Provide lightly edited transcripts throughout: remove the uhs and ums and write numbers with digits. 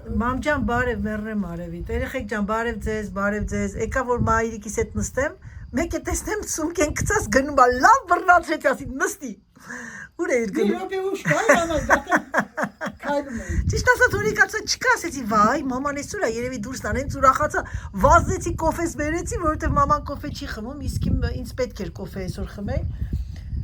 Մամ ջան, բարև, մեռնեմ արևիտ։ Երեխեք ջան, բարև ձեզ։ Եկա որ մայրիկիս հետ նստեմ, մեկ է տեսնեմ սումկեն գցած գնում ա լավ բռնացրեց, ասի նստի։ Ուր է իր Մի գնում։ րոպե ուշ կայ անալ դատեմ քայլում էի։ Ճիշտ ասած օրիկացա չկա, ասեցի, վայ, մաման էս ուր է, երևի դուրս տան, հենց ուրախացա, վազեցի կոֆես բերեցի, որովհետև մաման կոֆե չի խմում, իսկ ինձ պետք էր կոֆե այսօր խմել։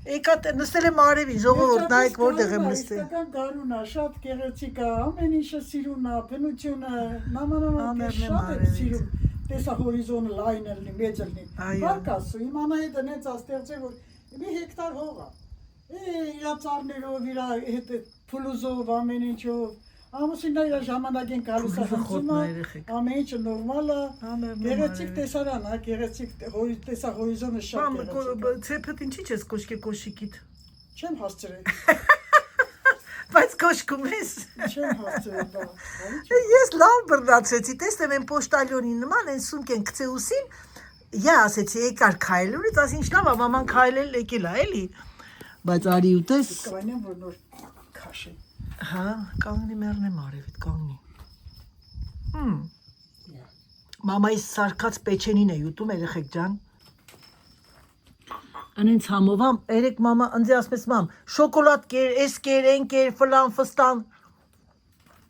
Եկա նստել եմ արևին, ժողովուրդ, նայեք որտեղ եմ նստել։ Իսկական գարուն ա, շատ գեղեցիկ ա, ամեն ինչը սիրուն ա, բնությունը, մաման շատ է սիրում, տեսա հորիզոնը լայն է լինի, մեծ է լինի։ Բարք ասու, իմ Անահիտը նենց ա ստեղծել, որ մի հեկտար հող ա։ Իրա ծառներով, իրա հետ փլուզով, ամեն ինչով, ամուսինն իրա ժամանակին գալիս ա խնդրում ա, ամեն ինչը նորմալ ա, գեղեցիկ տեսարան ա, գեղեցիկ տեսա հորիզոնը շատ գեղեցիկ ա։ Ցեփդ ինչի՞ չես կոշկե կոշիկիդ։ Չեմ հասցրել։ Բայց կոշկում ես։ Չեմ հասցրել, բա։ Ես լավ բռնացրեցի, տեսնեմ այն պոշտալյոնի նման, այն սումկեն գցեուսին, я ասեցի եկար քայլուրից, ասի ինչ լավ ա, մաման քայլել եկել ա, էլի։ Բայց արի ու տես։ Կվանեմ, որ նոր քաշեմ։ Հա, կանգնի մեռնեմ արևիտ, կանգնի։ Մամայի սարկած պեչենին է յուտում, երեխեք ջան։ Անենց համով, երեք մամա, ընձի ասպես մամ, շոկոլադ կեր, էս կեր, են կեր, ֆլան, ֆստան։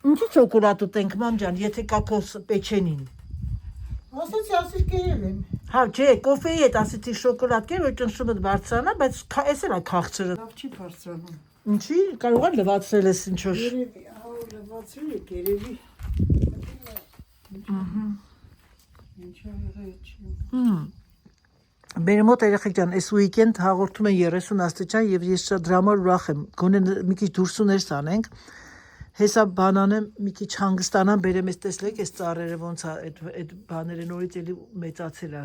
Ինչի շոկոլադ ուտենք, մամ ջան, եթե կա քո պեչենին։ Ասացի, ասիր կերել եմ։ Հա, չէ, կոֆեի հետ ասեցի շոկոլադ կեր, որ ճնշումդ բարձրանա, բայց էս էլ է քաղցրը։ Լավ չի բարձրանում։ Ինչի, կարող է լվացրել ես ինչ-որ։ Երևի, լվացրել եք, երևի։ Ինչա եղել չի։ Մեր մոտ երեխեք ջան, այս ուիկենդ հաղորդում են 30 աստիճան եւ ես շատ դրա համար ուրախ եմ։ Գոնե մի քիչ դուրսուներս անենք։ Հեսա բանանեմ մի քիչ հանգստանամ, բերեմ ես տեսլեք, այս ծառերը ոնց է այդ բաները նորից էլի մեծացել է։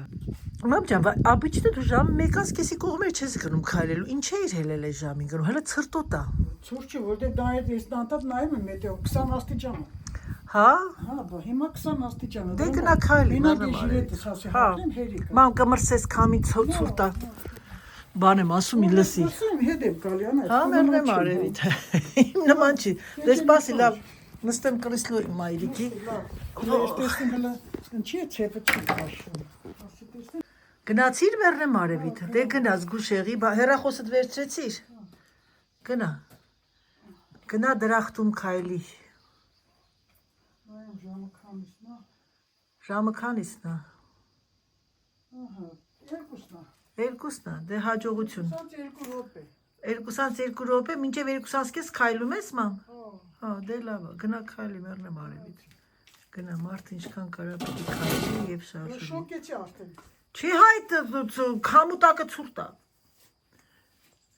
Մամ ջան, обычно դու ժամ 1:30-ի կողմեր չես գնում քայլելու։ Ինչ էիր հելել այս ժամին գնում։ Հələ ցրտոտ է։ Ցուրտ չի, որտեղ դա այդ ես դանդատ նայում եմ մեթեո 20 աստիճան է։ Հա։ Հա, բա հիմա 20 աստիճան է։ Դե գնա քայլի, մենակ ժիրետս ասի հագնեմ հերիք։ Մամ կմրսես քամի ցուրտ է։ Բան եմ ասում, լսի։ Ասում հետ եմ գալի անա։ Հա, մեռնեմ արևիտ։ Իմ նման չի։ Դե սպասի լավ։ Նստեմ կրիսլու մայրիկի։ Ես տեսնում հələ ինչի է չեփը չի քաշում։ Գնացիր մեռնեմ արևիտ։ Դե գնա զգուշեղի, հեռախոսդ վերցրեցիր։ Գնա։ Գնա դրախտում քայլի։ Այո, ժամը քանիսն է։ Ժամը քանիսն է։ Ահա, երկուսն է։ Երկուսն է, դե հաջողություն։ 22 րոպե։ 22 րոպե, մինչև 2:30 քայլում ես, մամ։ Հա։ Հա, դե լավ է, գնա քայլի մեռնեմ արևիտ։ Գնա մարդ ինչքան կարա պետք է քայլի եւ շարժվի։ Շոկեցի արդեն։ Չի հայտ քամուտակը ցուրտ է։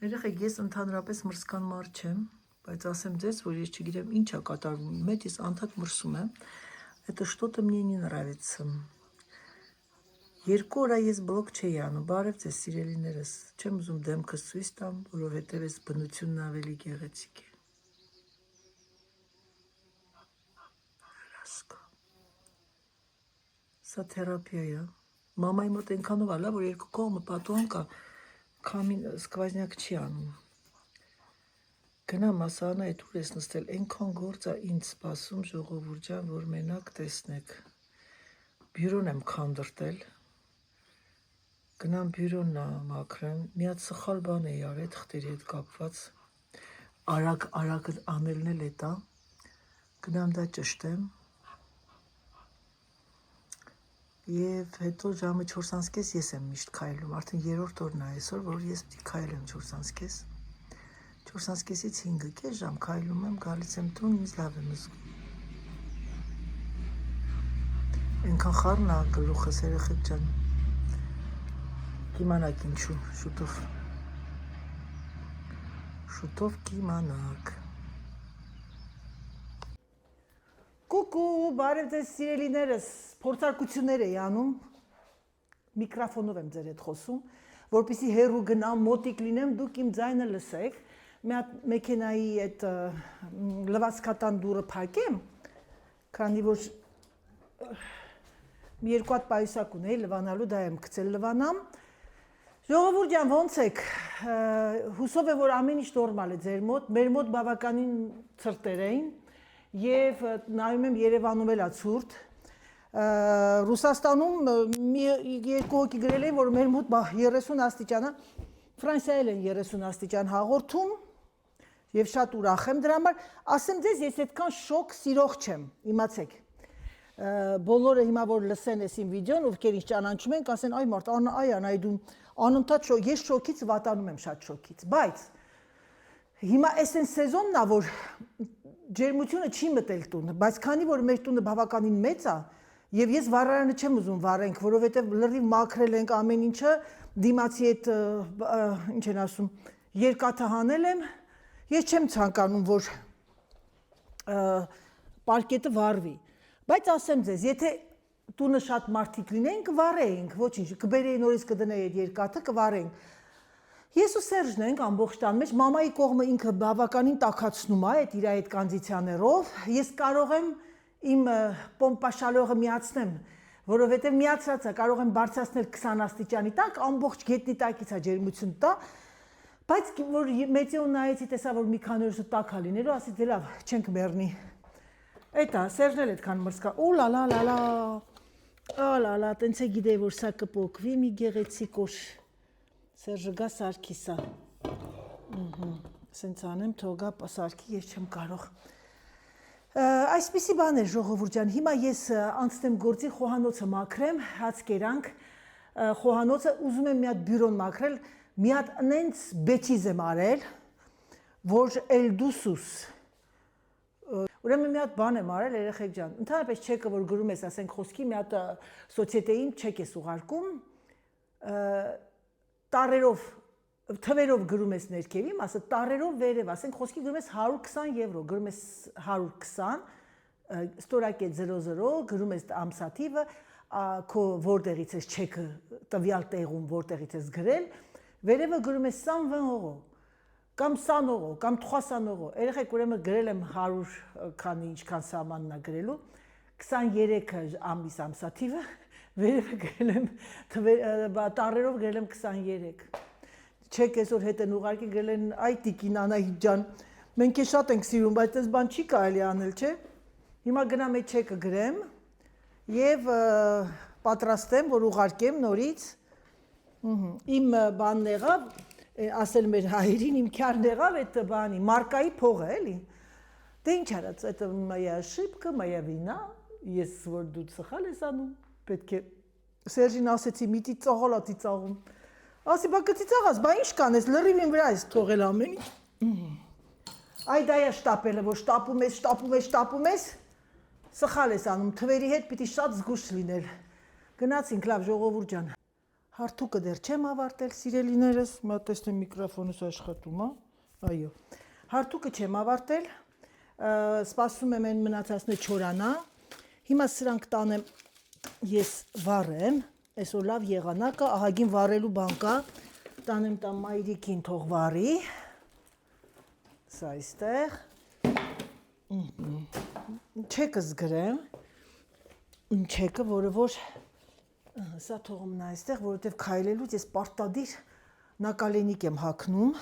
Երեխեք, ես ընդհանրապես մրսկան մարդ չեմ, բայց ասեմ ձեզ, որ ես չգիտեմ ինչ է կատարվում իմ հետ, ես անդադ մրսում եմ։ Это что-то мне не нравится։ 2 օր ես բլոկ չէի անում, բարև ձեզ սիրելիներս, չեմ ուզում դեմքս ցույց տամ, որովհետև այս բնությունն ավելի գեղեցիկ է։ Լասկո։ Սա թերապիա է։ Մամայի մոտ այնքանով ալա, որ երկու կողմը պատուհան կա, քամին սկվազնյակ չի անում։ Գնամ ասանա այդ ուր ես նստել, այնքան գործ է ինձ սպասում ժողովուրդ ջան, որ մենակ տեսնեք։ Բյուրոն եմ քանդրտել։ Գնամ բյուրոն մաքրեմ, մի հատ սխալ բան էի արել թղթերի հետ կապված, արագ անելն էլ է դա, գնամ դա ճշտեմ, և հետո ժամը 4:30 ես եմ միշտ քայլում, արդեն 3-րդ օրն է այսօր, որ ես պիտի քայլեմ 4:30, 4:30-ից 5 կես ժամ քայլում եմ, գալիս եմ տուն, ինձ լավ եմ զգում, այնքան խառն է գլուխս երեխեք ջան, կիմանաք ինչու, շուտով կիմանաք։ Կուկու, բարև ձեզ սիրելիներս, փորձարկություններ էի անում, միկրոֆոնով եմ ձեր հետ խոսում, որպեսզի հեռու գնամ, մոտիկ լինեմ, դուք իմ ձայնը լսեք, մի հատ մեքենայի այդ լվացքատան դուռը փակեմ, քանի որ մի երկու հատ պայուսակ ունեի լվանալու, դա եմ գցել լվանամ։ Ժողովուրդ ջան, ոնց եք, հուսով եմ, որ ամեն ինչ նորմալ է ձեր մոտ, մեր մոտ բավականին ցրտեր էին, եւ նայում եմ Երևանում էլ է ցուրտ Ռուսաստանում մի երկու հոգի գրել են որ մեր մոտ 30 աստիճան է Ֆրանսիայել են 30 աստիճան հաղորդում եւ շատ ուրախ եմ դրա համար ասեմ ձեզ ես այդքան շոկ սիրող չեմ իմացեք բոլորը հիմա որ լսեն այս իմ վիդեոն ովքեր ինձ ճանաչում են կասեն այ մարդ այ դու անընդհատ ես շոկից վատանում եմ շատ շոկից բայց հիմա այսեն սեզոնն է որ ջերմությունը չի մտել տուն բայց քանի որ մեր տունը բավականին մեծ է եւ ես վառարանը չեմ ուզում վառենք որովհետեւ լրիվ մաքրել ենք ամեն ինչը դիմացի այդ ինչ են ասում երկաթը հանել եմ ես չեմ ցանկանում որ պարկետը վառվի բայց ասեմ ձեզ եթե տունը շատ մարդիկ լինեն կվառեինք ոչինչ կբերեի նորից կդնեի այդ երկաթը կվառեինք Ես ու Սերժն ենք ամբողջ տան մեջ, մամայի կողմը ինքը բավականին տաքացնում է այդ իր այդ կոնդիցիոներով, ես կարող եմ իմ պոմպաշալողը միացնեմ, որովհետև միացած է, կարող եմ բարձրացնել 20 աստիճանի տակ, ամբողջ գետնի տակից է ջերմություն տա, բայց որ մեծեոն նայեցի տեսա, որ մի քանի օրս տաք է լինելու, ասի դե լավ, չենք մեռնի։ Էդ է, Սերժն էլ այդքան մրսկա, ու լա, տենց է գիտեի, որ սա կպոկվի, մի գեղեցիկ օր Սերժը գա սարքի սա, սենց անեմ թողա սարքի ես չեմ կարող, այսպիսի բան էր ժողովուրդ ջան, հիմա ես անցնեմ գործի խոհանոցը մաքրեմ, հաց կերանք, խոհանոցը ուզում եմ մի հատ բյուրոն մաքրել, մի հատ նենց բեչիզ եմ արել, որ էլդուսուս, ուրեմն մի հատ բան եմ արել երեխեք ջան, ընդհանրապես չեկը որ գրում ես ասենք խոսքի մի հատ սոցիետեին չեք ես ուղարկում, տարերով, թվերով գրում ես ներքևի, մասը տարերով վերև, ասենք խոսքի գրում ես 120 եվրո, գրում ես 120, ստորակետ 00, գրում ես ամսաթիվը, քո որտեղից ես չեկը տվյալ տեղում որտեղից ես գրել, վերևը գրում ես 120 euro, կամ 100 euro, կամ 300 euro, երեխեք ուրեմն գրել եմ 100 քանի ինչքան սահմանն է գրելու, 23 ամիս ամսաթիվը, վերևը գրել եմ, տարերով գրել եմ 23, չեք այսօր հետ են ուղարկի գրել են այ տիկին Անահիտ ջան, մենք է շատ ենք սիրում, բայց այս բան չի կարելի անել, չէ, հիմա գնամ այդ չեկը գրեմ և պատրաստեմ, որ ուղարկեմ նորից, իմ բանն եղավ, ասել մեր հայերին, իմ քյարն եղավ այդ բանի, մարկայի փողը էլի, դե ինչ արած, այդ մայա շիպկը, մայա վինա, ես որ դու սխալ ես անում, պետք է Սերժին ասեցի միտի ծաղալ ատի ծաղում, ասի բա կծի ծաղաս, բա ինչ կանես, լրիվին վրա ես թողել ամեն ինչ, այ դա է շտապելը, որ շտապում ես, սխալ ես անում, թվերի հետ պիտի շատ զգուշ լինել, գնացինք լավ ժողովուրդ ջան, հարթուկը դեռ չեմ ավարտել, սիրելիներս, մա տեսնեմ միկրոֆոնս աշխատում է, այո, հարթուկը չեմ ավարտել, սպասում եմ են մնացածն չորանա, հիմա սրանք տանեմ ես վառեմ, այսօր լավ եղանակը, ահագին վառելու բան կա, տանեմ տան մայրիկին թող վառի, սա այստեղ, չեկս գրեմ, չեկը, որը որ, սա թողում նա այստեղ, որովհետև քայլելուց ես պարտադիր նակալենիկ եմ հագնում,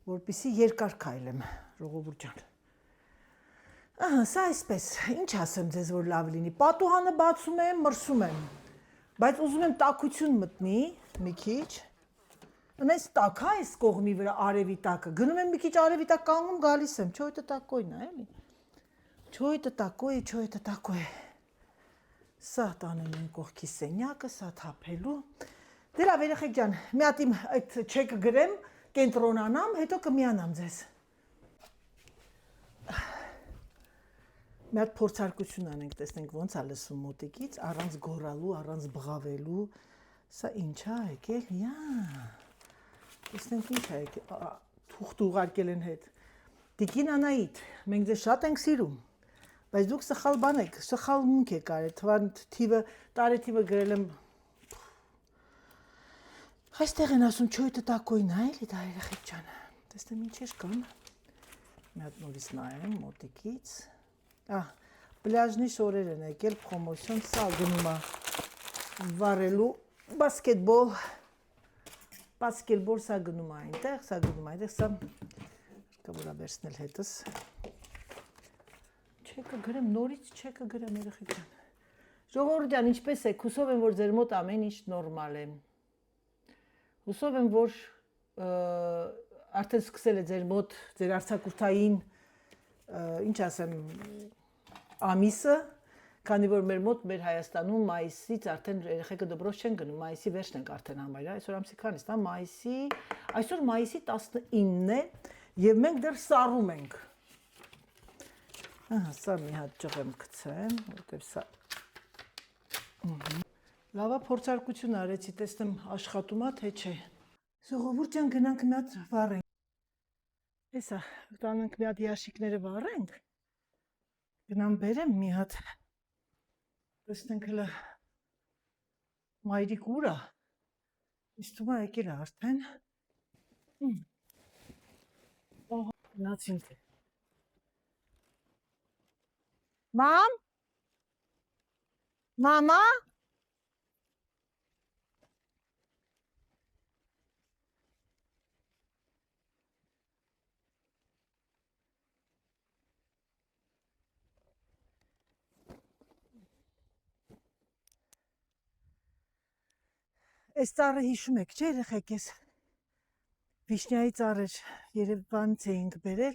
որպեսզի երկար քայլեմ, ժողովուրդ ջան։ Սա այսպես, ինչ ասեմ ձեզ, որ լավ լինի, պատուհանը բացում եմ, մրսում եմ, բայց ուզում եմ տաքություն մտնի, մի քիչ, նես տաք է այս կողմի վրա արևի տակը, գնում եմ մի քիչ արևի տակ կանգնում գալիս եմ, չո это такойն է, էլի, չո это такое, սա տանեմ են կողքի սենյակը, սա թափելու, դե լավ երեխեք ջան, մի հատ իմ այդ չեկը գրեմ, կենտրոնանամ, հետո կմիանամ ձեզ։ Մի հատ փորձարկություն անենք, տեսնենք ոնց է լսում մոտիկից, առանց գոռալու, առանց բղավելու, սա ինչ է եկել, տեսնենք ինչ է եկել, թուղթ ուղարկել են հետ, տիկին Անահիտ, մենք ձեզ շատ ենք սիրում, բայց դուք սխալ բան եք, սխալ մունք եք արել, տարեթիվը գրել եմ, այստեղ են ասում, չո это такойն է, էլի դա երեխեք ջան, տեսնեմ ինչեր կան, մի հատ նորից նայեմ մոտիկից, պլաժնի շորեր են եկել, պրոմոսյոն, սա գնում է վարելու, բասկետբոլ սա գնում է այնտեղ, սա, կա որ է վերցնել հետս, Չեկը գրեմ, նորից չեկը գրեմ երեխեք ջան։ Ժողովուրդ ջան, ինչպես եք, հուսով եմ, որ ձեր մոտ ամեն ինչ նորմալ է։ Հուսով եմ, որ արդեն սկսել է ձեր մոտ ձեր արձակուրդային, ինչ ասեմ, ամիսը, քանի որ մեր մոտ մեր Հայաստանում մայիսից արդեն երեխեքը դպրոց չեն գնում, մայիսի վերջն ենք արդեն համարյա, այսօր ամսի քանիսն է, այսօր մայիսի 19-ն է եւ մենք դեռ սառում ենք։ Ահա, սա մի հատ ճղեմ գցեմ, որտեղ սա լավա փորձարկություն արեցի, տեսնեմ աշխատում է թե չէ։ Ժողովուրդ ջան, գնանք մի հատ վառենք։ Հեսա, տանանք մի հատ ящիկները վառենք։ Գնամ բերեմ մի հատ։ Տեսնենք հələ մայրիկ ուր է։ Ինձ թվում է եկել է արդեն։ Ահա, գնացինք։ Մամ? Մամա? Այս ծառը հիշում եք, չէ՞ երեխեք, ես վիշնյայի ծառեր Երևանից էինք բերել,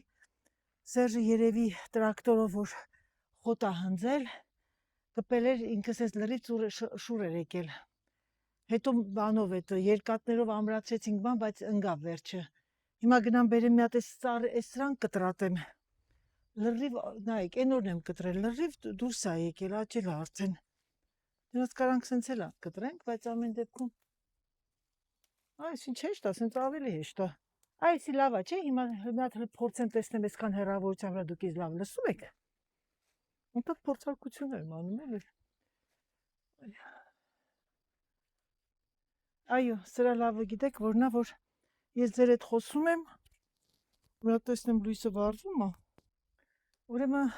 Սերժը երևի տրակտորով որ խոտ է հնձել, կպել էր ինքս ես լրիվ շուր էր եկել, հետո բանով էտ երկատներով ամրացրեցինք բան, բայց ընգավ վերջը, հիմա գնամ բերեմ մի հատ այս սրանք կտրատեմ, լրիվ, նայեք, այն օրն եմ կտրել, լրիվ դուրս է եկել, աճել է արդեն, դրանց կարանք սենց էլ կտրենք, բայց ամեն դեպքում Այս ինչ հեշտ է, սենց ավելի հեշտ է։ Այսի լավ է, չէ, հիմա հատ փորձեմ տեսնեմ այսքան հեռավորության վրա դուք ինձ լավ լսում եք։ Այնտեղ փորձարկություններ եմ անում էլի։ Այո, սրա լավը գիտեք, որնա որ ես ձեր հետ խոսում եմ, վրա տեսնեմ լույսը վառվում է։ Ուրեմն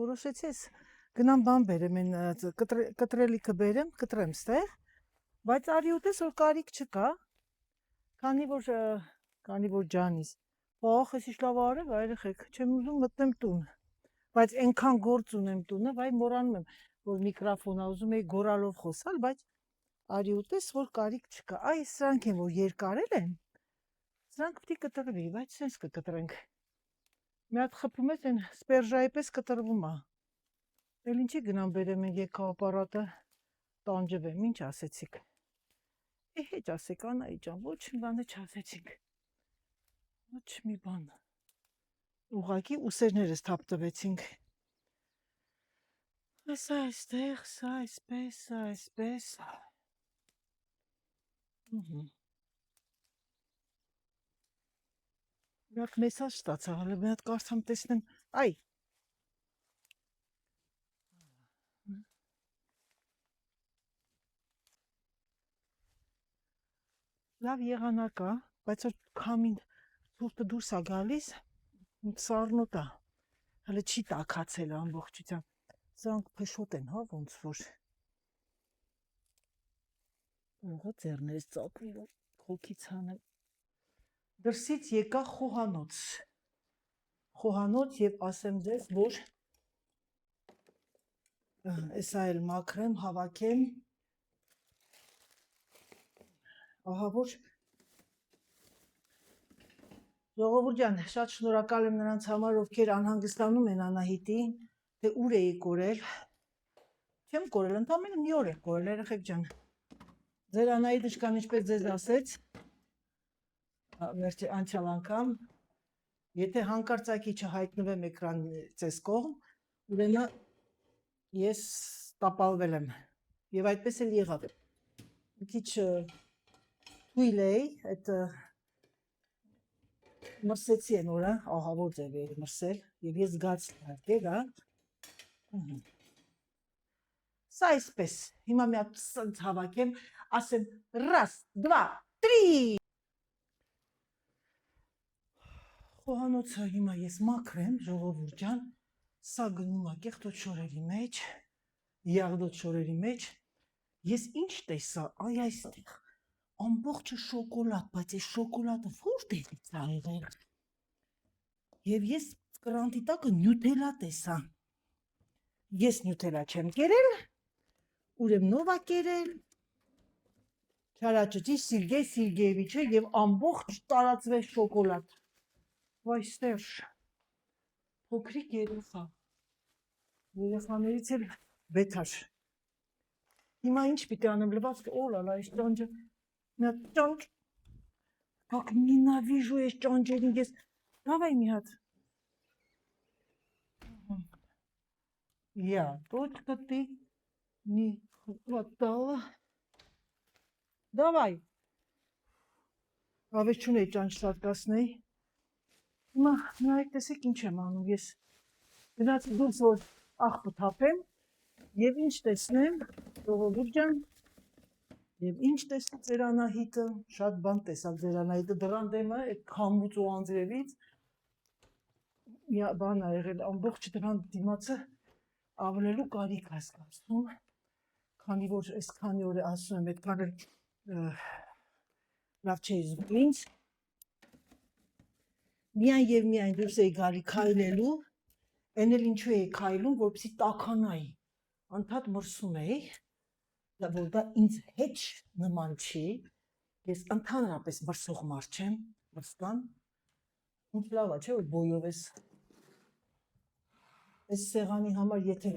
որոշեցի ես գնամ բան բերեմ, այն կտրելիքը բերեմ, կտրեմ ստեղ, բայց արի ուտես որ կարիք չկա։ Քանի որ ջանիս, ախ, ես ինչ լավ արև, երեխեք, չեմ ուզում մտնեմ տուն, բայց այնքան գործ ունեմ տունը, վայ մոռանում եմ, որ միկրոֆոն ա, ուզում էի գորալով խոսալ, բայց արի ուտես, որ կարիք չկա, այ սրանք են, որ երկարել են, սրանք պիտի կտրվի, բայց սենց կկտրենք, մի հատ խփում ես, այն սպերժայի պես կտրվում ա, էլ ինչի գնամ բերեմ են եկապարատը, տանջվեմ, ինչ ասեցիք, Հեչ ասեք, Անայի ջան, ոչ մի բանը չասեցինք, ոչ մի բան, ուղղակի ուսերներս թափտվեցինք, սա այստեղ, սա այսպես, մի հատ մեսաժ ստացա, հələ մի հատ կարդամ տեսնեմ, այ, լավ եղանակ է, բայց որ քամին ցուրտը դուրս է գալիս, սառնոտ է, հələ չի տաքացել ամբողջությամբ, սրանք փշոտ են, հա, ոնց որ, ուղղը ձեռներս ծափի, խոքից հանեմ, դրսից եկա խոհանոց և ասեմ ձեզ, որ էսա էլ մաքրեմ, հավաքեմ, ահա որ Ժողովուրդ ջան, շատ շնորհակալ եմ նրանց համար, ովքեր անհանգստանում են Անահիտին, թե ուր էի կորել, չեմ կորել, ընդամենը մի օր է կորել, երեխեք ջան, ձեր Անահիտը շկան ինչպես ձեզ ասեց, անցյալ անգամ, եթե հանկարծակի չհայտնվեմ էկրանից ես կողմ, ուրեմն ես տապալվել եմ, և այդպես էլ եղավ, մի քիչ թույլ էի, այդ մրսեցի են օրը, ահա որ ձև էի մրսել, և ես զգաց հարկեր, սա այսպես, հիմա մի հատ սնց հավաքեմ, ասեմ, раз, два, три, խոհանոցը հիմա ես մաքրեմ, ժողովուրդ ջան, սա գնում է կեղտոտ շորերի մեջ, եղդոտ շորերի մեջ, ես ինչ տեսա, այ այստեղ, ամբողջը շոկոլադ, բայց այս շոկոլադը որտեղից է եղել, և ես կրանտի տակը նյութելա տեսա, Ես նյութելա չեմ կերել, ուրեմն ով է կերել, Չարաճճի Սիրգեյ Սիրգեյևիչը եւ ամբողջ տարածվեց շոկոլադ։ Վայստեր, փոքրիկ երեխա, երեխաներից էլ բետար։ Հիմա ինչ պիտի անեմ, լվացքը, օլալա, այս ճանջը, նա ճանջ, как ненавижу այս ճանջերին, ես, давай մի հատ։ Я точка ты не хватало։ Давай։ Ավեզ չունեի ճանջ սարկասնեի։ Հիմա նայեք տեսեք ինչ եմ անում ես։ Գնացի դուրս որ աղբը թափեմ եւ ինչ տեսնեմ, ժողովուրդ ջան, եւ ինչ տեսա ձեր Անահիտը, շատ բան տեսա ձեր Անահիտը, դրան դեմը այդ քամուց ու անձրևից բան ա եղել, ամբողջ դրան դիմացը ավլելու կարիք հասկացնում, քանի որ այսքանի օր ասում եմ, այդքան էլ լավ չէի զգում ինձ, միայն եւ միայն դուրս էի գալի քայլելու, այն էլ ինչու էի քայլում, որպեսզի տաքանայի, անդադ մրսում էի, որ դա ինձ հետ նման չի, ես ընդհանրապես մրսող մարդ չեմ, մրսկան, ինչ լավ է, չէ՞ որ բոյով ես այս սեղանի համար եթե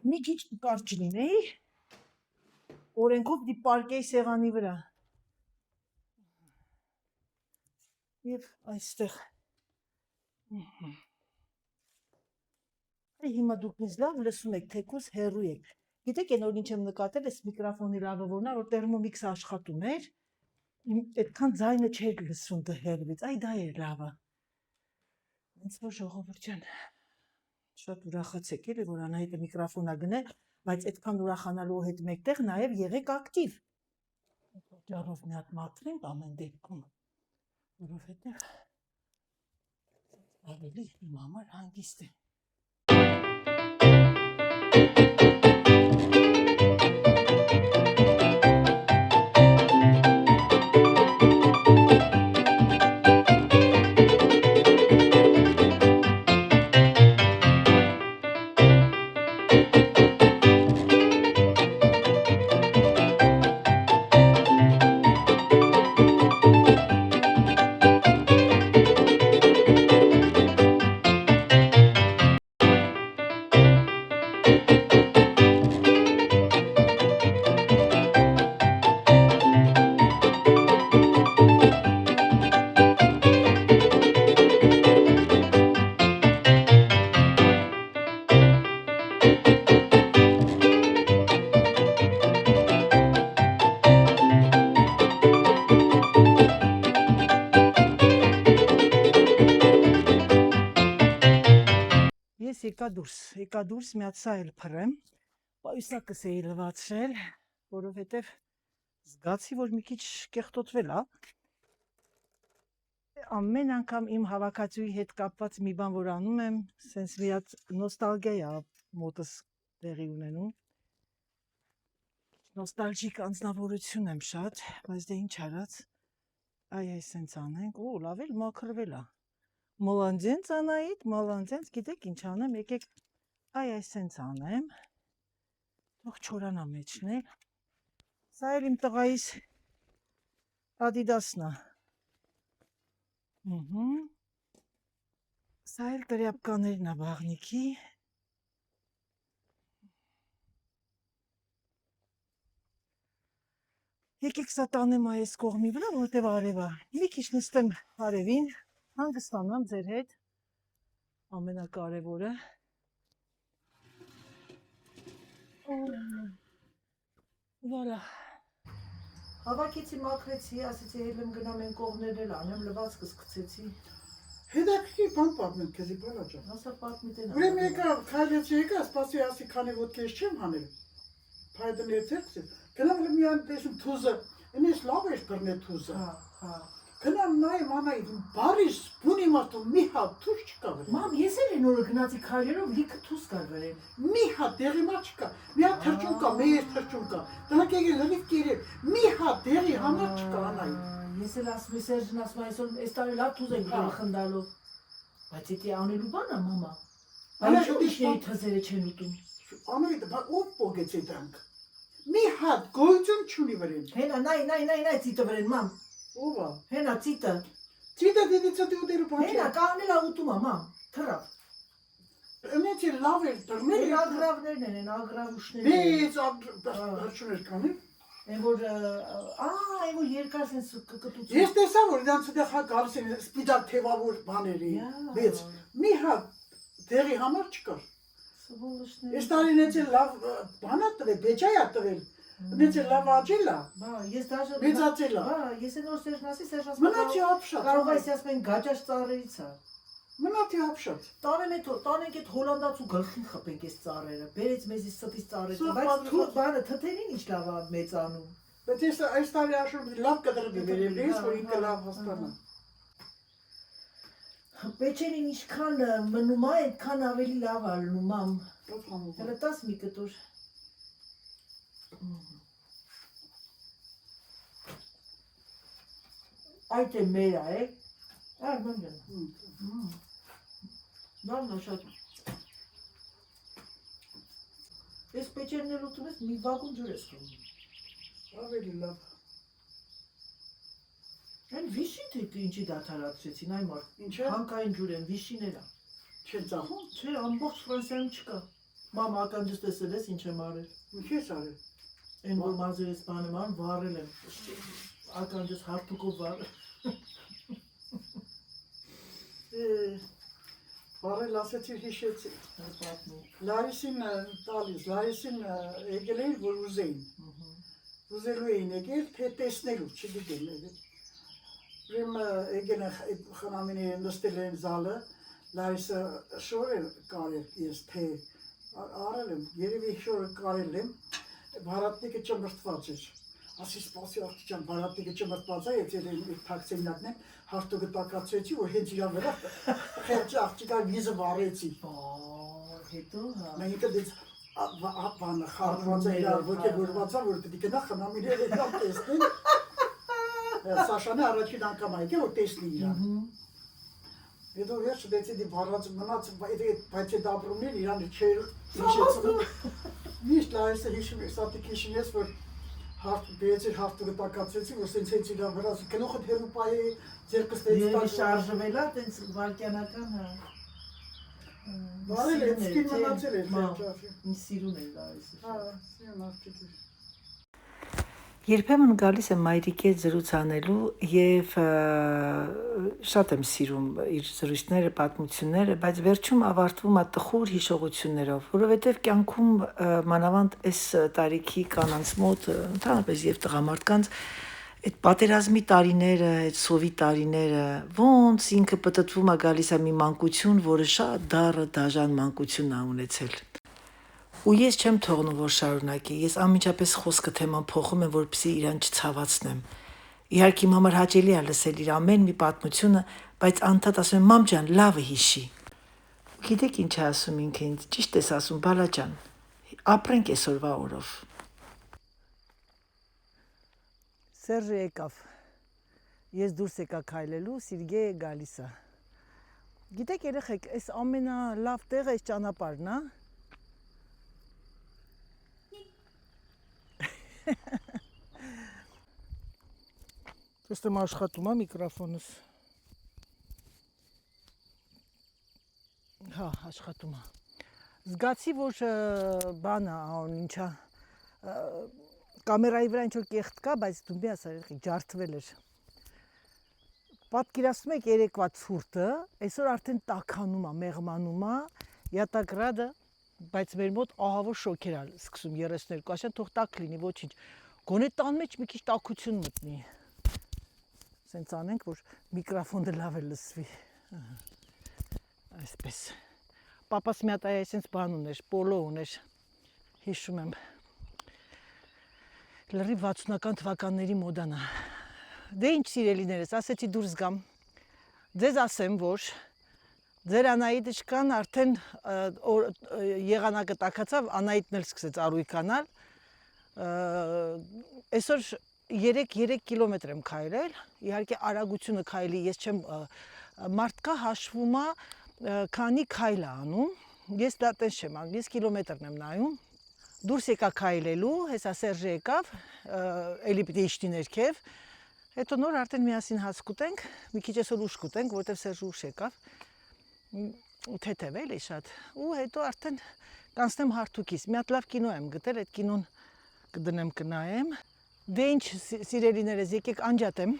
մի քիչ կարճ լինեի, օրենքով դի պարկեի սեղանի վրա։ Եվ այստեղ։ Հիմա դուք ինձ լավ լսում եք, թեկուզ հեռու եք։ Գիտեք, այն որ ինչ եմ նկատել, այս միկրոֆոնի լավը որն է, որ տերմոմիքսը աշխատում էր, այդքան ձայնը չէր լսվում դհերվից, այ դա էր լավը։ Ինձ որ ժողովուրդ ջան, շատ ուրախացեք էլի, որ Անահիտը միկրոֆոնա գնել, բայց այդքան ուրախանալու հետ մեկտեղ նաև եղեք ակտիվ։ Ջարով մի հատ մատրենք ամեն դեպքում, որովհետև ավելի իմ համար հանգիստ է։ Ես եկա դուրս մի հատ սա էլ փռեմ, պայուսակս էի լվացրել, որովհետև զգացի, որ մի քիչ կեղտոտվել է։ Ամեն անգամ իմ հավաքածուի հետ կապված մի բան, որ անում եմ, սենց մի հատ նոստալգիա է մոտս տեղի ունենում։ Նոստալժիկ անձնավորություն եմ շատ, բայց դե ինչ արած, այ սենց անենք, օ, լավ էլ մաքրվել է։ Մոլանդենց Անահիտ, մոլանդենց, գիտեք ինչ անեմ, եկեք, այ սենց անեմ, թող չորանա մեջն է, սա էլ իմ տղայիս Adidas-ն է, սա էլ տրյապկաներն է բաղնիքի, եկեք սա տանեմ այս կողմի վրա, որտև արև է, մի քիչ նստեմ արևին, հանգստանամ ձեր հետ, ամենակարևորը, վալա, հավաքեցի, մաքրեցի, ասեցի հել եմ գնամ են կողմներն էլ անեմ, լվացքս գցեցի, Հետաքրքիր բան պատմեմ քեզի բալա ջան։ ասա պատմի տենա։ Ուրեմն եկա, քայլեցի եկա, սպասի ասի քանի ոտ քեզ չեմ հանել։ Փայդն եթերքս։ Գնամ մի ան տեսում թուզը, ինձ լավ է բռնել թուզը։ Հա։ Գնամ նայեմ Անահիտ, բարիս բունի մարդու մի հատ թուզ չկա վրան։ Մամ, ես էլ են օրը գնացի քայլերով լիքը թուզ կար վրան։ Մի հատ դեղի մա չկա։ Մի հատ թրջուն կա, մեծ թրջուն կա։ Դրանք եկել լրիվ կերել։ Մի հատ դեղի համար չկա Անահիտ։ Ես էլ ասում եմ Սերժն ասում այսօր այս տարի լավ թուզ ենք խնդալու։ Բայց դա անելու բան է մամա։ Բայց ինչու՞ դիշների թզերը չեն ուտում։ Անայդ ով փողեցի դրանք։ Մի հատ գոյություն չունի վրեն։ Հենա նայ ծիտը վրեն մամ։ Ով է։ Հենա ծիտը։ Ցիտը դիցը դու բան։ Հենա կանելա ուտում մամ։ Թրավ։ Ունեցի լավ էր դրնել։ Մեր ագրավներն են, ագրավուշները։ Մեծ ագրավուշներ կան։ Այն որ այն որ երկար sense կկտուց։ Ես տեսա որ դրանց դե հա գալիս են սպիտակ թևավոր բաների։ Բայց մի հատ դերի համար չկար։ Սովորոշներ։ Այս տարին էցի լավ բանա տվել, բեջայա տվել։ Ունեցի լավ աճելա։ Բա ես դաժե մեծացելա։ Բա ես այն որ Սերժնասի Սերժնաս Մնացի ապշած։ կարող ես ասեն գաճաշ ծառերից է։ Մնացի ապշած։ Տանենք այդ հոլանդացու գլխին խփենք այս ծառերը։ Բերեց մեզի ստից ծառերը։ Բայց թու բանը թթերին ինչ լավ է մեծանում։ Բայց ես այս տարի աշուն լավ կդրվի վերևից, որ ինքը լավ հաստանա։ Պեչերին ինչքան մնում է, այդքան ավելի լավ է լինում մամ։ Ո՞վ համով։ Հələ տաս մի կտոր։ Այդ է մեր է։ Այ մնա։ Լավն է շատ։ Ես պեչերն էլ ուտում ես մի վագոն ջուր ես խմում։ Ավելի լավ։ Այն վիշին թե ինչի դադարացրեցին այ մարդ։ Ինչ է։ Հանկային ջուր են, վիշիներ է։ Չեն ծախում։ Չէ, ամբողջ Ֆրանսիայում չկա։ Մամ ականջս տեսել ես ինչ եմ արել։ Ինչ ես արել։ Այն որ մազերս բանում ան վառել եմ։ Ականջս հարթուկով վառել։ Բարել ասեցի հիշեցի։ Պատմու։ Լարիսին տալիս, Լարիսին եկել էին, որ ուզեին։ Ուզելու էին եկել, թե տեսնելու, չգիտեմ։ Ուրեմն եկել են խնամիները նստել են զալը, Լարիսը շոր է կարել ես, թե արել եմ, երևի շորը կարել եմ, բարատնիկը ճմրթված էր։ Ասի սպասի աղջիկան, բարատնիկը ճմրթված է, եկել են թաքցենյակն են, հարտուկը տակացրեցի, որ հենց իրա վրա խեղճ աղջիկան վիզը վառեցի։ Հետո հա։ Մենք դից բանը խառնված է իրար ոգևորված է, որ պիտի գնա խնամիները իրար տեսնեն։ Սաշանը առաջին անգամ է եկել, որ տեսնի իրան։ Հետո վերջը դեցի վառած մնաց, բայց այդ ապրումներ իրան չէր հիշեցնում։ Միշտ Լարիսը հիշում է, սատիկ հիշում ես, որ բերեցի հարտուկը տակացրեցի, որ սենց հենց իրան վրա գնողը հերու պայի ձերքս տենց Երևի շարժվել է, տենց վարկյանական հա։ Բարել է, սկին մնացել էր ճաճաճի։ Ինչ սիրուն էր Լարիսը։ Հա, սիրուն աղջիկ էր։ Երբեմն գալիս եմ մայրիկետ զրույց անելու եւ շատ եմ սիրում իր զրույցները, պատմությունները, բայց վերջում ավարտվում է տխուր հիշողություններով, որովհետեւ կյանքում մանավանդ այս տարիքի կանանց մոտ, ընդհանրապես եւ տղամարդկանց այդ պատերազմի տարիները, այդ սովի տարիները, ոնց ինքը պատտվում է գալիս է մի մանկություն, որը շատ դառը դաժան մանկություն է ունեցել։ Ու ես չեմ թողնում, որ շարունակի, ես անմիջապես խոսքը թեման փոխում եմ, որպեսզի իրան չցավացնեմ։ Իհարկե իմ համար հաճելի է լսել իր ամեն մի պատմությունը, բայց անդադ ասում եմ, մամ ջան, լավը հիշի։ Գիտեք ինչ է ասում ինքը ինձ, ճիշտ ես ասում, բալա ջան, ապրենք այսօրվա օրով։ Սերժը եկավ, ես դուրս եկա քայլելու, Սիրգեյը գալիս է։ Գիտեք երեխեք, այս ամենալավ տեղը այս ճանապարհն է։ Տեսնում աշխատում է միկրոֆոնս։ Հա, աշխատում է։ Զգացի, որ բանը, ինչա, կամերայի վրա ինչ-որ կեղտ կա, բայց դու մի ասա, ջարդվել էր։ Պատկերացնում եք երեկվա ցուրտը, այսօր արդեն տաքանում է, մեղմանում է, յատագրադը, բայց մեր մոտ ահավոր շոքեր է սկսում 32 աշան, թող տաք լինի, ոչինչ։ Գոնե տան մեջ մի քիչ տաքություն մտնի։ Սենց անենք, որ միկրոֆոնը լավ է լսվի։ Այսպես։ Պապաս մի հատ այսպես բան ուներ, պոլո ուներ։ Հիշում եմ։ Լրի 60-ական թվականների մոդան է։ Դե ինչ սիրելիներս, ասեցի դուրս գամ։ Ձեզ ասեմ, որ ձեր Անահիտը արդեն եղանակը տաքացավ, Անահիտն էլ սկսեց արույք անալ։ Այսօր 3 կիլոմետր եմ քայլել, իհարկե արագությունը քայլի, ես չեմ մարդկա հաշվում է քանի քայլ է անում, ես դա տես չեմ անում, ես կիլոմետրն եմ նայում։ Դուրս եկա քայլելու, հեսա Սերժը եկավ, էլի պիտի իշտի ներքև։ Հետո նոր արդեն միասին հաց կուտենք, մի քիչ այսօր ուշ կուտենք, որովհետև Սերժը ուշ եկավ։ Թեթև էլի շատ։ Ու հետո արդեն կանցնեմ հարթուկից։ Մի հատ լավ կինո եմ գտել, այդ կինոն կդնեմ կնայեմ։ Դե ինչ սիրելիներս, եկեք անջատեմ։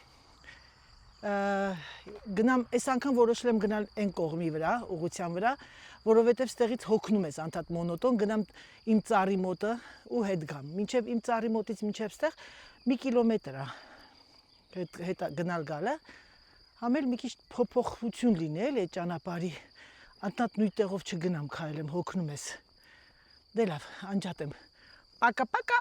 Գնամ, այս անգամ որոշել եմ գնալ այն կողմի վրա, ուղղության վրա, որովհետև ստեղից հոգնում ես անդադ մոնոտոն, գնամ իմ ծառի մոտը ու հետ գամ։ Մինչև իմ ծառի մոտից մինչև ստեղ 1 կիլոմետր է հետ գնալ գալը, համել մի քիչ փոփոխություն լինել այդ ճանապարհի, անդադ նույն տեղով չգնամ քայլեմ, հոգնում ես։ Դե լավ, անջատեմ։ Պակա-պակա։